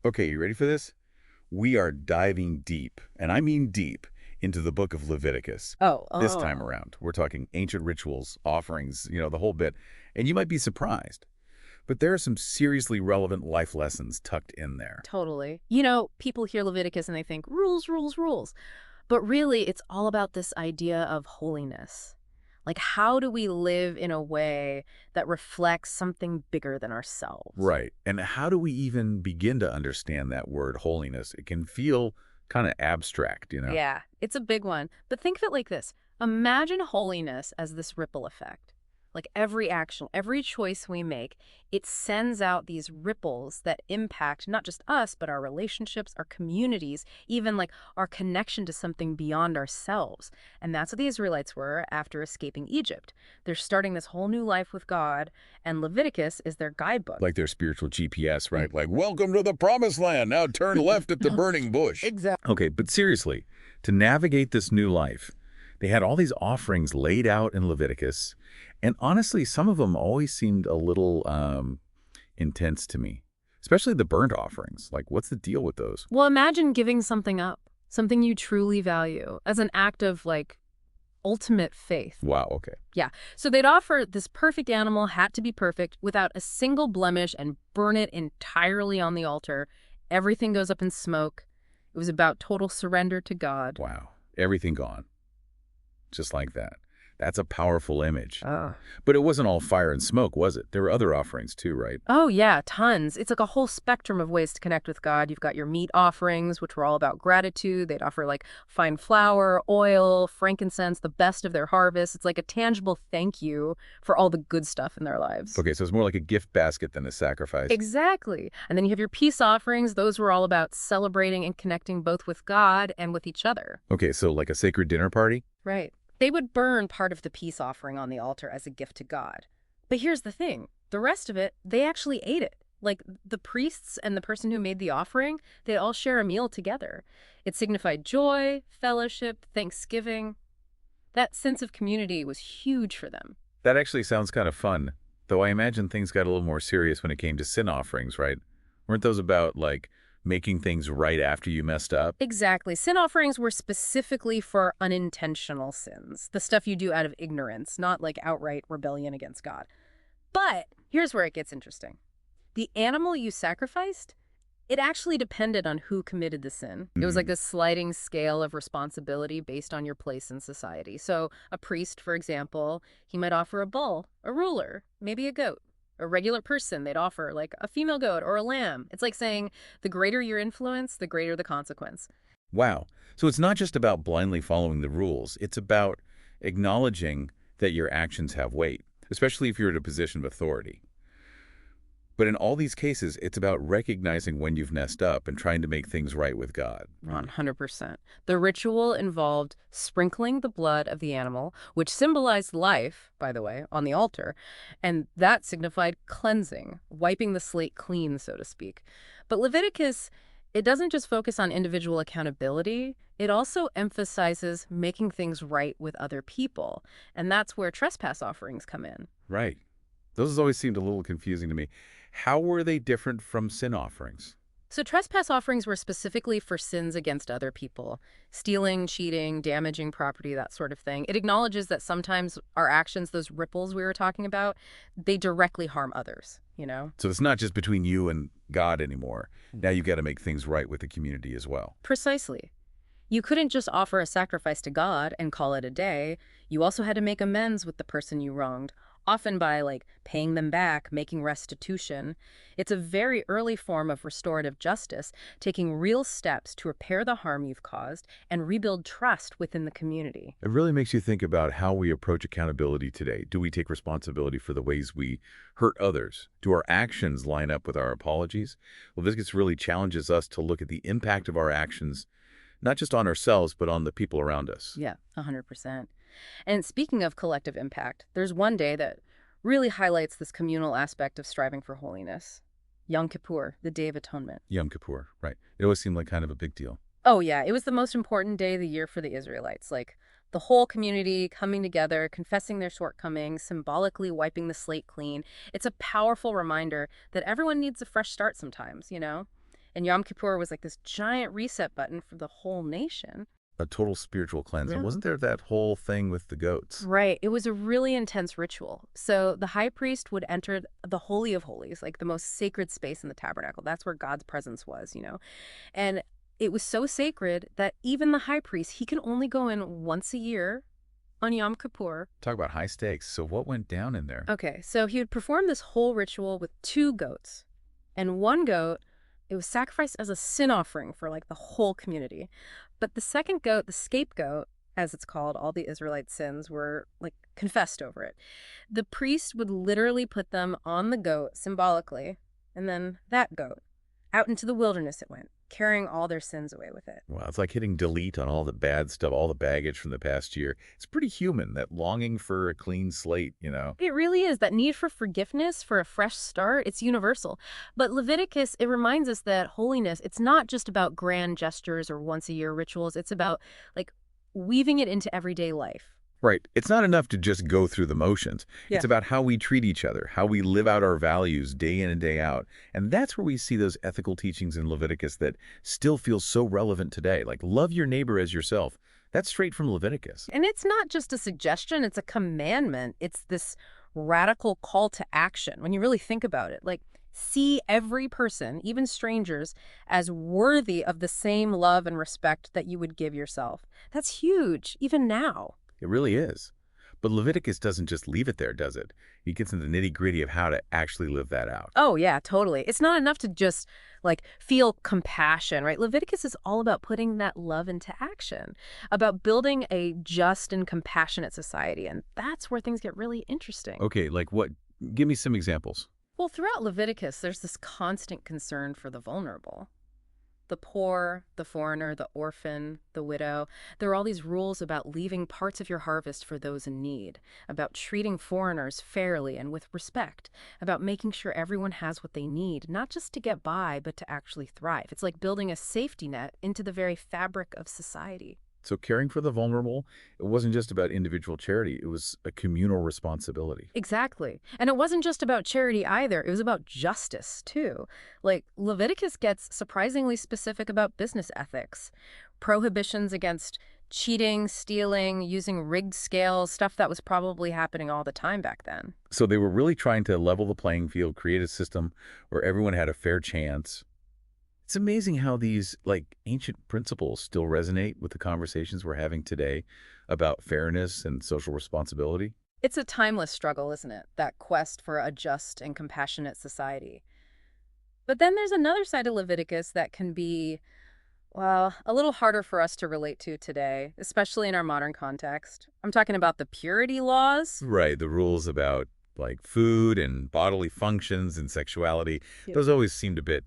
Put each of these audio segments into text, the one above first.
Okay, you ready for this? We are diving deep, and I mean deep, into the book of Leviticus. This time around, we're talking ancient rituals, offerings, the whole bit. And you might be surprised, but there are some seriously relevant life lessons tucked in there. Totally. People hear Leviticus and they think rules, rules, rules. But really, it's all about this idea of holiness. Like, how do we live in a way that reflects something bigger than ourselves? Right. And how do we even begin to understand that word holiness? It can feel kind of abstract. Yeah, it's a big one. But think of it like this. Imagine holiness as this ripple effect. Like every action, every choice we make, it sends out these ripples that impact not just us, but our relationships, our communities, even like our connection to something beyond ourselves. And that's what the Israelites were after escaping Egypt. They're starting this whole new life with God, and Leviticus is their guidebook. Like their spiritual GPS, right? Like, welcome to the promised land. Now turn left at the burning bush. Exactly. Okay, but seriously, to navigate this new life, they had all these offerings laid out in Leviticus. And honestly, some of them always seemed a little intense to me, especially the burnt offerings. Like, what's the deal with those? Well, imagine giving something up, something you truly value, as an act of, ultimate faith. Wow, okay. Yeah. So they'd offer this perfect animal, had to be perfect, without a single blemish, and burn it entirely on the altar. Everything goes up in smoke. It was about total surrender to God. Wow. Everything gone. Just like that. That's a powerful image. Oh. But it wasn't all fire and smoke, was it? There were other offerings too, right? Oh, yeah, tons. It's like a whole spectrum of ways to connect with God. You've got your meat offerings, which were all about gratitude. They'd offer fine flour, oil, frankincense, the best of their harvest. It's like a tangible thank you for all the good stuff in their lives. Okay, so it's more like a gift basket than a sacrifice. Exactly. And then you have your peace offerings. Those were all about celebrating and connecting both with God and with each other. Okay, so like a sacred dinner party? Right. They would burn part of the peace offering on the altar as a gift to God. But here's the thing. The rest of it, they actually ate it. Like the priests and the person who made the offering, they'd all share a meal together. It signified joy, fellowship, thanksgiving. That sense of community was huge for them. That actually sounds kind of fun, though I imagine things got a little more serious when it came to sin offerings, right? Weren't those about, making things right after you messed up? Exactly. Sin offerings were specifically for unintentional sins, the stuff you do out of ignorance, not like outright rebellion against God. But here's where it gets interesting. The animal you sacrificed, it actually depended on who committed the sin. It was like this sliding scale of responsibility based on your place in society. So a priest, for example, he might offer a bull, a ruler, maybe a goat. A regular person, they'd offer a female goat or a lamb. It's like saying the greater your influence, the greater the consequence. Wow. So it's not just about blindly following the rules. It's about acknowledging that your actions have weight, especially if you're in a position of authority. But in all these cases, it's about recognizing when you've messed up and trying to make things right with God. 100%. The ritual involved sprinkling the blood of the animal, which symbolized life, by the way, on the altar, and that signified cleansing, wiping the slate clean, so to speak. But Leviticus, it doesn't just focus on individual accountability, it also emphasizes making things right with other people, and that's where trespass offerings come in. Right. Those always seemed a little confusing to me. How were they different from sin offerings? So trespass offerings were specifically for sins against other people, stealing, cheating, damaging property, that sort of thing. It acknowledges that sometimes our actions, those ripples we were talking about, they directly harm others, So it's not just between you and God anymore. Now you got to make things right with the community as well. Precisely. You couldn't just offer a sacrifice to God and call it a day. You also had to make amends with the person you wronged, often by paying them back, making restitution. It's a very early form of restorative justice, taking real steps to repair the harm you've caused and rebuild trust within the community. It really makes you think about how we approach accountability today. Do we take responsibility for the ways we hurt others? Do our actions line up with our apologies? Well, this really challenges us to look at the impact of our actions, not just on ourselves, but on the people around us. Yeah, 100%. And speaking of collective impact, there's one day that really highlights this communal aspect of striving for holiness. Yom Kippur, the Day of Atonement. Yom Kippur, right. It always seemed like kind of a big deal. Oh, yeah. It was the most important day of the year for the Israelites. The whole community coming together, confessing their shortcomings, symbolically wiping the slate clean. It's a powerful reminder that everyone needs a fresh start sometimes, And Yom Kippur was like this giant reset button for the whole nation. A total spiritual cleanse. And Yeah. wasn't there that whole thing with the goats? Right. It was a really intense ritual. So the high priest would enter the Holy of Holies, like the most sacred space in the tabernacle. That's where God's presence was, And it was so sacred that even the high priest, he can only go in once a year on Yom Kippur. Talk about high stakes. So what went down in there? Okay, so he would perform this whole ritual with 2 goats. And one goat, it was sacrificed as a sin offering for like the whole community. But the second goat, the scapegoat, as it's called, all the Israelite sins were like confessed over it. The priest would literally put them on the goat symbolically, and then that goat, out into the wilderness it went, carrying all their sins away with it. Wow, it's like hitting delete on all the bad stuff, all the baggage from the past year. It's pretty human, that longing for a clean slate, It really is. That need for forgiveness, for a fresh start, it's universal. But Leviticus, it reminds us that holiness, it's not just about grand gestures or once-a-year rituals. It's about, like, weaving it into everyday life. Right. It's not enough to just go through the motions. Yeah. It's about how we treat each other, how we live out our values day in and day out. And that's where we see those ethical teachings in Leviticus that still feel so relevant today. Like, love your neighbor as yourself. That's straight from Leviticus. And it's not just a suggestion, it's a commandment. It's this radical call to action. When you really think about it, like, see every person, even strangers, as worthy of the same love and respect that you would give yourself. That's huge, even now. It really is. But Leviticus doesn't just leave it there, does it? He gets into the nitty-gritty of how to actually live that out. Oh, yeah, totally. It's not enough to just, like, feel compassion, right? Leviticus is all about putting that love into action, about building a just and compassionate society. And that's where things get really interesting. Okay, like what? Give me some examples. Well, throughout Leviticus, there's this constant concern for the vulnerable. The poor, the foreigner, the orphan, the widow. There are all these rules about leaving parts of your harvest for those in need, about treating foreigners fairly and with respect, about making sure everyone has what they need, not just to get by, but to actually thrive. It's like building a safety net into the very fabric of society. So caring for the vulnerable, it wasn't just about individual charity. It was a communal responsibility. Exactly. And it wasn't just about charity either. It was about justice, too. Like, Leviticus gets surprisingly specific about business ethics. Prohibitions against cheating, stealing, using rigged scales, stuff that was probably happening all the time back then. So they were really trying to level the playing field, create a system where everyone had a fair chance. It's amazing how these, like, ancient principles still resonate with the conversations we're having today about fairness and social responsibility. It's a timeless struggle, isn't it? That quest for a just and compassionate society. But then there's another side of Leviticus that can be, well, a little harder for us to relate to today, especially in our modern context. I'm talking about the purity laws. Right, the rules about, like, food and bodily functions and sexuality. Yeah. Those always seemed a bit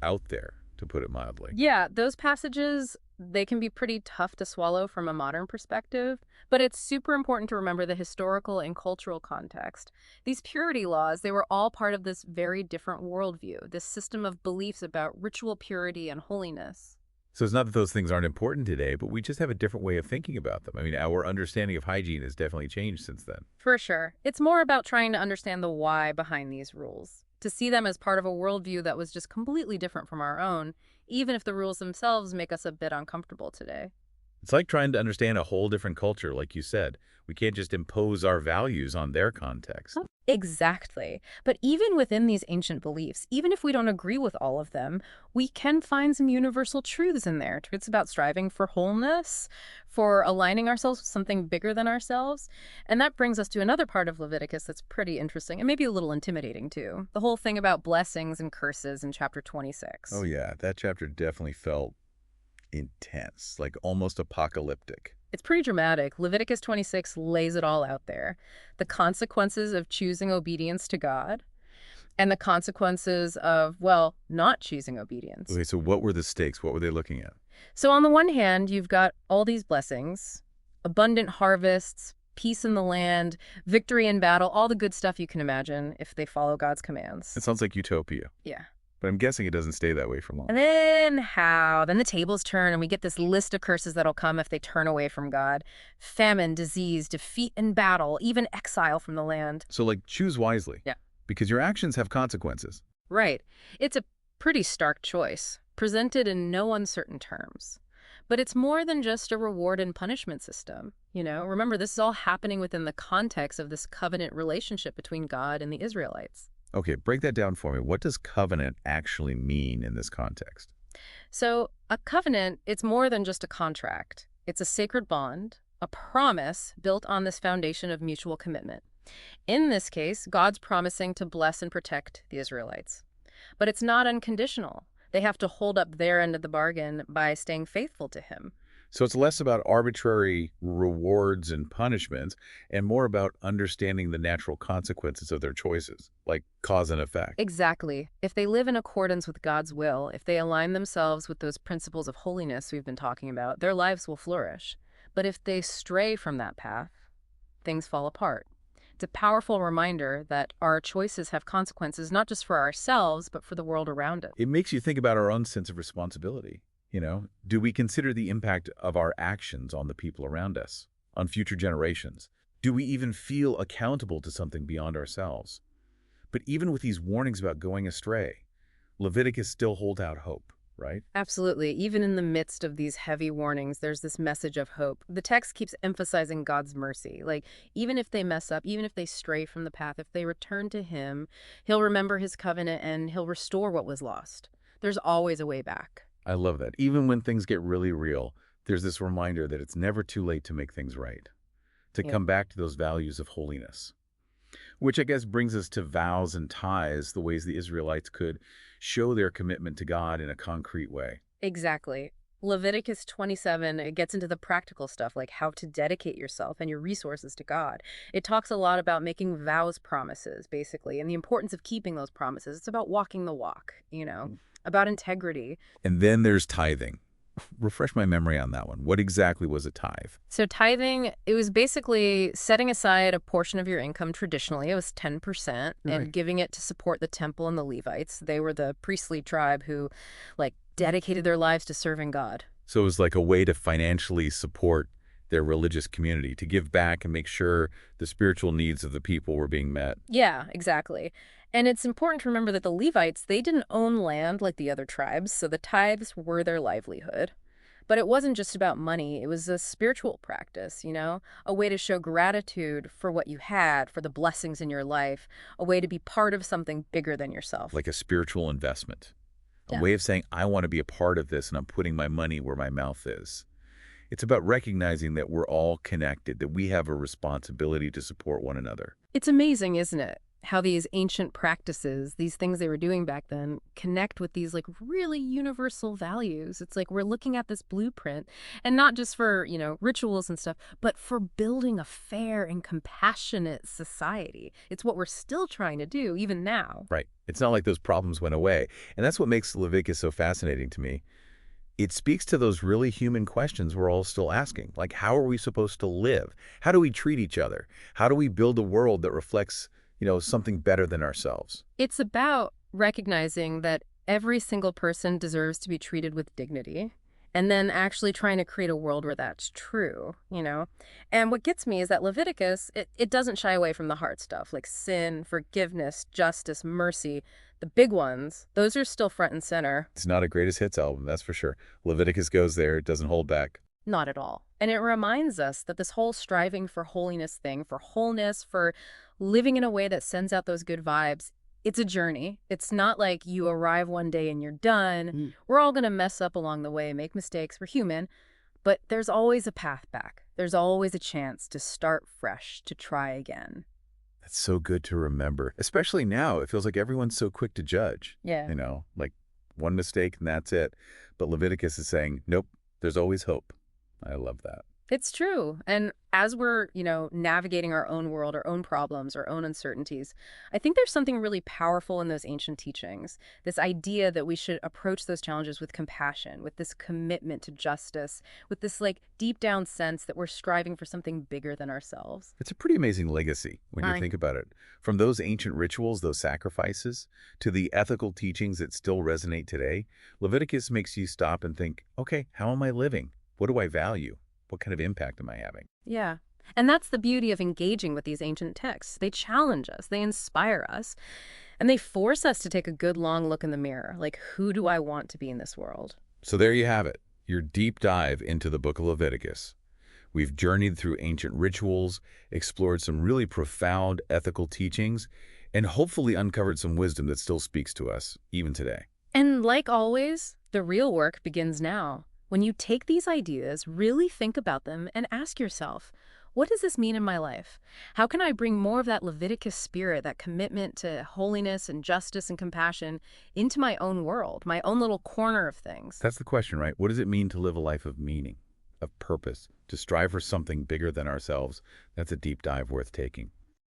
out there, to put it mildly. Yeah, those passages, they can be pretty tough to swallow from a modern perspective, but it's super important to remember the historical and cultural context. These purity laws, they were all part of this very different worldview, this system of beliefs about ritual purity and holiness. So it's not that those things aren't important today, but we just have a different way of thinking about them. I mean, our understanding of hygiene has definitely changed since then. For sure. It's more about trying to understand the why behind these rules, to see them as part of a worldview that was just completely different from our own, even if the rules themselves make us a bit uncomfortable today. It's like trying to understand a whole different culture, like you said. We can't just impose our values on their context. Exactly. But even within these ancient beliefs, even if we don't agree with all of them, we can find some universal truths in there. Truths about striving for wholeness, for aligning ourselves with something bigger than ourselves. And that brings us to another part of Leviticus that's pretty interesting and maybe a little intimidating too. The whole thing about blessings and curses in chapter 26. Oh yeah, that chapter definitely felt intense, like almost apocalyptic. It's pretty dramatic. Leviticus 26 lays it all out there. The consequences of choosing obedience to God and the consequences of, well, not choosing obedience. Okay, so what were the stakes? What were they looking at? So on the one hand, you've got all these blessings, abundant harvests, peace in the land, victory in battle, all the good stuff you can imagine if they follow God's commands. It sounds like utopia. Yeah. But I'm guessing it doesn't stay that way for long. And then how? Then the tables turn and we get this list of curses that'll come if they turn away from God. Famine, disease, defeat in battle, even exile from the land. So, like, choose wisely. Yeah. Because your actions have consequences. Right. It's a Pretty stark choice, presented in no uncertain terms. But it's more than just a reward and punishment system. Remember, this is all happening within the context of this covenant relationship between God and the Israelites. Okay, break that down for me. What does covenant actually mean in this context? So a covenant, it's more than just a contract. It's a sacred bond, a promise built on this foundation of mutual commitment. In this case, God's promising to bless and protect the Israelites. But it's not unconditional. They have to hold up their end of the bargain by staying faithful to him. So it's less about arbitrary rewards and punishments and more about understanding the natural consequences of their choices, like cause and effect. Exactly. If they live in accordance with God's will, if they align themselves with those principles of holiness we've been talking about, their lives will flourish. But if they stray from that path, things fall apart. It's a powerful reminder that our choices have consequences not just for ourselves, but for the world around us. It makes you think about our own sense of responsibility. Do we consider the impact of our actions on the people around us, on future generations? Do we even feel accountable to something beyond ourselves? But even with these warnings about going astray, Leviticus still holds out hope, right? Absolutely. Even in the midst of these heavy warnings, there's this message of hope. The text keeps emphasizing God's mercy. Like, even if they mess up, even if they stray from the path, if they return to him, he'll remember his covenant and he'll restore what was lost. There's always a way back. I love that. Even when things get really real, there's this reminder that it's never too late to make things right, to come back to those values of holiness. Which I guess brings us to vows and tithes, the ways the Israelites could show their commitment to God in a concrete way. Exactly. Leviticus 27, it gets into the practical stuff, like how to dedicate yourself and your resources to God. It talks a lot about making vows promises, basically, and the importance of keeping those promises. It's about walking the walk, about integrity. And then there's tithing. Refresh my memory on that one. What exactly was a tithe? So tithing, it was basically setting aside a portion of your income. Traditionally, it was 10%, and giving it to support the temple and the Levites. They were the priestly tribe who, dedicated their lives to serving God. So it was like a way to financially support their religious community, to give back and make sure the spiritual needs of the people were being met. Yeah, exactly. And it's important to remember that the Levites, they didn't own land like the other tribes, so the tithes were their livelihood. But it wasn't just about money. It was a spiritual practice, a way to show gratitude for what you had, for the blessings in your life, a way to be part of something bigger than yourself. Like a spiritual investment, Yeah. a way of saying, I want to be a part of this and I'm putting my money where my mouth is. It's about recognizing that we're all connected, that we have a responsibility to support one another. It's amazing, isn't it? How these ancient practices, these things they were doing back then, connect with these really universal values. It's like we're looking at this blueprint, and not just for, rituals and stuff, but for building a fair and compassionate society. It's what we're still trying to do, even now. Right. It's not like those problems went away. And that's what makes Leviticus so fascinating to me. It speaks to those really human questions we're all still asking. Like, how are we supposed to live? How do we treat each other? How do we build a world that reflects something better than ourselves? It's about recognizing that every single person deserves to be treated with dignity, and then actually trying to create a world where that's true, And what gets me is that Leviticus, it doesn't shy away from the hard stuff, like sin, forgiveness, justice, mercy. The big ones, those are still front and center. It's not a greatest hits album, that's for sure. Leviticus goes there, it doesn't hold back. Not at all. And it reminds us that this whole striving for holiness thing, for wholeness, for living in a way that sends out those good vibes, it's a journey. It's not like you arrive one day and you're done. We're all going to mess up along the way, make mistakes. We're human. But there's always a path back. There's always a chance to start fresh, to try again. That's so good to remember, especially now. It feels like everyone's so quick to judge. Yeah. Like one mistake and that's it. But Leviticus is saying, nope, there's always hope. I love that. It's true. And as we're, navigating our own world, our own problems, our own uncertainties, I think there's something really powerful in those ancient teachings. This idea that we should approach those challenges with compassion, with this commitment to justice, with this deep down sense that we're striving for something bigger than ourselves. It's a pretty amazing legacy when you think about it. From those ancient rituals, those sacrifices, to the ethical teachings that still resonate today, Leviticus makes you stop and think, okay, how am I living? What do I value? What kind of impact am I having? Yeah. And that's the beauty of engaging with these ancient texts. They challenge us. They inspire us. And they force us to take a good long look in the mirror. Like, who do I want to be in this world? So there you have it, your deep dive into the book of Leviticus. We've journeyed through ancient rituals, explored some really profound ethical teachings, and hopefully uncovered some wisdom that still speaks to us, even today. And like always, the real work begins now. When you take these ideas, really think about them and ask yourself, what does this mean in my life? How can I bring more of that Leviticus spirit, that commitment to holiness and justice and compassion into my own world, my own little corner of things? That's the question, right? What does it mean to live a life of meaning, of purpose, to strive for something bigger than ourselves? That's a deep dive worth taking.